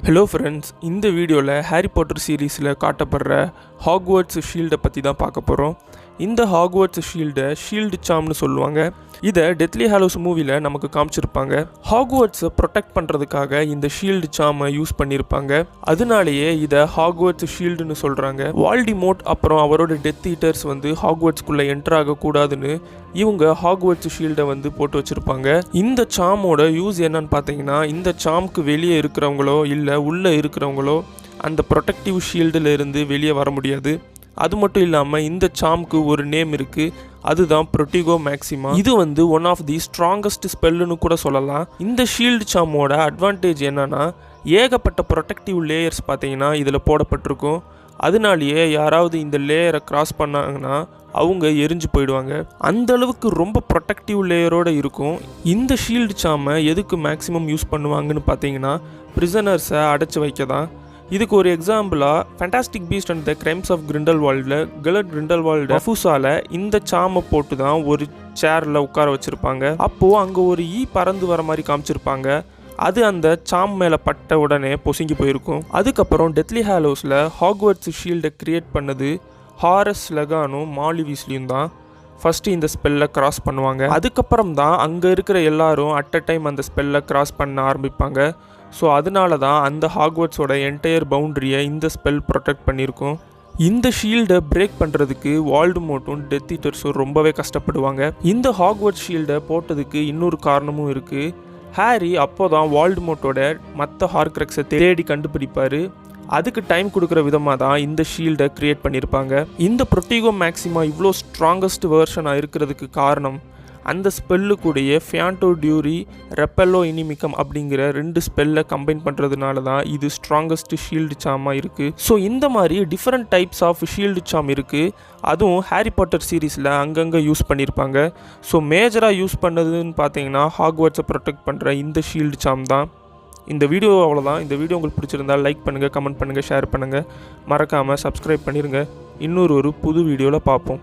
Hello friends, இந்த வீடியோவில் Harry Potter சீரீஸில் காட்டப்படுற ஹாக்வர்ட்ஸ் ஷீல்டை பற்றி தான் பார்க்க போகிறோம். இந்த ஹாக்வர்ட்ஸ் ஷீல்டை ஷீல்டு சாம்னு சொல்லுவாங்க. இதை டெத்லி ஹாலோஸ் மூவியில் நமக்கு காமிச்சிருப்பாங்க. ஹாக்வர்ட்ஸை ப்ரொடெக்ட் பண்ணுறதுக்காக இந்த ஷீல்டு சாமை யூஸ் பண்ணியிருப்பாங்க. அதனாலேயே இதை ஹாக்வர்ட்ஸ் ஷீல்டுன்னு சொல்கிறாங்க. வால்டிமோர்ட் அப்புறம் அவரோட டெத் ஈட்டர்ஸ் ஹாக்வர்ட்ஸ்குள்ளே என்டர் ஆகக்கூடாதுன்னு இவங்க ஹாக்வர்ட்ஸ் ஷீல்டை போட்டு வச்சுருப்பாங்க. இந்த சாமோட யூஸ் என்னன்னு பார்த்தீங்கன்னா, இந்த சாம்க்கு வெளியே இருக்கிறவங்களோ இல்லை உள்ளே இருக்கிறவங்களோ அந்த ப்ரொடெக்டிவ் ஷீல்டில் இருந்து வெளியே வர முடியாது. அது மட்டும் இல்லாமல் இந்த சாம்க்கு ஒரு நேம் இருக்குது, அதுதான் ப்ரொட்டிகோ மேக்ஸிமா. இது ஒன் ஆஃப் தி ஸ்ட்ராங்கஸ்ட் ஸ்பெல்லுன்னு கூட சொல்லலாம். இந்த ஷீல்டு சாமோட அட்வான்டேஜ் என்னன்னா, ஏகப்பட்ட ப்ரொடெக்டிவ் லேயர்ஸ் பார்த்தீங்கன்னா இதில் போடப்பட்டிருக்கும். அதனாலேயே யாராவது இந்த லேயரை கிராஸ் பண்ணாங்கன்னா அவங்க எரிஞ்சு போயிடுவாங்க. அந்த அளவுக்கு ரொம்ப ப்ரொடெக்டிவ் லேயரோடு இருக்கும். இந்த ஷீல்டு சாமை எதுக்கு மேக்ஸிமம் யூஸ் பண்ணுவாங்கன்னு பார்த்தீங்கன்னா, பிரிசனர்ஸை அடைச்சி வைக்க தான். இதுக்கு ஒரு எக்ஸாம்பிளாக Fantastic Beast and the Crimes of கிரிண்டல்வால்டில் கெலட் கிரிண்டல்வால்டு ரஃபூஸால் இந்த சாமை போட்டு தான் ஒரு சேரில் உட்கார வச்சுருப்பாங்க. அப்போது அங்கே ஒரு பறந்து வர மாதிரி காமிச்சிருப்பாங்க. அது அந்த சாம் மேலே பட்ட உடனே பொசுங்கி போயிருக்கும். அதுக்கப்புறம் டெத்லி ஹாலோஸில் ஹாக்வர்ட்ஸ் ஷீல்டை கிரியேட் பண்ணது ஹாரஸ் லெகானும் மாலி வீஸ்லியும் தான். ஃபஸ்ட்டு இந்த ஸ்பெல்லை கிராஸ் பண்ணுவாங்க. அதுக்கப்புறம் தான் அங்கே இருக்கிற எல்லாரும் அட் அ டைம் அந்த ஸ்பெல்லை கிராஸ் பண்ண ஆரம்பிப்பாங்க. ஸோ அதனால தான் அந்த ஹாக்வர்ட்ஸோட என்டையர் பவுண்ட்ரியை இந்த ஸ்பெல் ப்ரொடெக்ட் பண்ணியிருக்கோம். இந்த ஷீல்டை பிரேக் பண்ணுறதுக்கு வால்டிமோர்ட்டும் டெத் ஈட்டர்ஸும் ரொம்பவே கஷ்டப்படுவாங்க. இந்த ஹாக்வர்ட்ஸ் ஷீல்டை போட்டதுக்கு இன்னொரு காரணமும் இருக்குது. ஹாரி அப்போ தான் வால்டிமோர்ட்டோட மற்ற ஹார்க்ரக்ஸை தேடி கண்டுபிடிப்பார். அதுக்கு டைம் கொடுக்குற விதமாக தான் இந்த ஷீல்டை க்ரியேட் பண்ணியிருப்பாங்க. இந்த ப்ரொட்டிகோ மேக்ஸிமா இவ்வளோ ஸ்ட்ராங்கஸ்ட் வேர்ஷனாக இருக்கிறதுக்கு காரணம் அந்த ஸ்பெல்லு கூடயே ஃபியாண்டோ டியூரி ரெப்பெல்லோ இனிமிக்கம் அப்படிங்கிற 2 ஸ்பெல்லை கம்பைன் பண்ணுறதுனால தான் இது ஸ்ட்ராங்கஸ்ட் ஷீல்டு சாமாக இருக்குது. ஸோ இந்த மாதிரி டிஃப்ரெண்ட் டைப்ஸ் ஆஃப் ஷீல்டு சாம் இருக்குது. அதுவும் ஹாரி பாட்டர் சீரீஸில் அங்கங்கே யூஸ் பண்ணியிருப்பாங்க. ஸோ மேஜராக யூஸ் பண்ணதுன்னு பார்த்தீங்கன்னா ஹாக்வர்ட்ஸை ப்ரொடெக்ட் பண்ணுற இந்த ஷீல்டு சாம் தான். இந்த வீடியோ அவ்வளோதான். இந்த வீடியோ உங்களுக்கு பிடிச்சிருந்தால் லைக் பண்ணுங்கள், கமெண்ட் பண்ணுங்கள், ஷேர் பண்ணுங்கள். மறக்காமல் சப்ஸ்கிரைப் பண்ணிடுங்க. இன்னொரு புது வீடியோவில் பார்ப்போம்.